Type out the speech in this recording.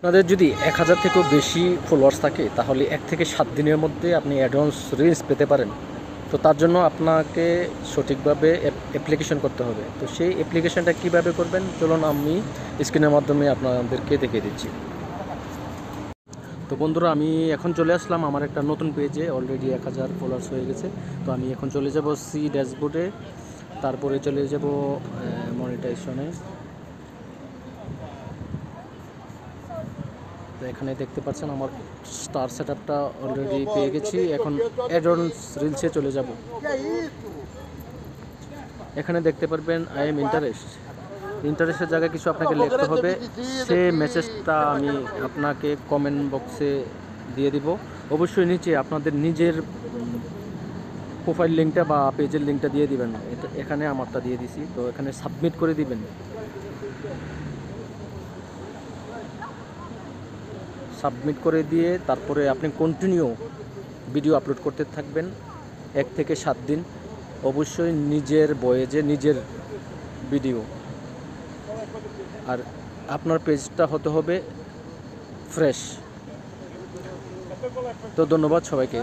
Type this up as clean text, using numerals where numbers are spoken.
আপনাদের যদি 1000 থেকেও বেশি ফলোয়ার্স থাকে তাহলে 1 থেকে 7 দিনের মধ্যে আপনি অ্যাডভান্স রিলস পেতে পারেন। তো তার জন্য আপনাকে সঠিকভাবে অ্যাপ্লিকেশন করতে হবে। তো সেই অ্যাপ্লিকেশনটা কিভাবে করবেন চলুন আমি স্ক্রিনের মাধ্যমে আপনাদেরকে দেখিয়ে দিচ্ছি। তো বন্ধুরা, আমি এখন চলে আসলাম আমার একটা নতুন পেজে। অলরেডি 1000 ফলোয়ার্স হয়ে গেছে। তো আমি এখন চলে যাব সি ড্যাশবোর্ডে, তারপরে চলে যাব মনিটাইজেশনে। তো এখানে দেখতে পাচ্ছেন আমার স্টার সেটআপটা অলরেডি পেয়ে গেছি। এখন অ্যাডভান্স রিলসে চলে যাব। এখানে দেখতে পারবেন আই এম ইন্টারেস্টের জায়গায় কিছু আপনাকে লিখতে হবে। সে মেসেজটা আমি আপনাকে কমেন্ট বক্সে দিয়ে দিব। অবশ্যই নিচে আপনাদের নিজের প্রোফাইল লিঙ্কটা বা পেজের লিঙ্কটা দিয়ে দিবেন। এখানে আমারটা দিয়ে দিছি। তো এখানে সাবমিট করে দিবেন। সাবমিট করে দিয়ে তারপরে আপনি কন্টিনিউ ভিডিও আপলোড করতে থাকবেন 1 থেকে 7 দিন। অবশ্যই নিজের ভয়েসে নিজের ভিডিও, আর আপনার পেজটা হতে হবে ফ্রেশ। তো ধন্যবাদ সবাইকে।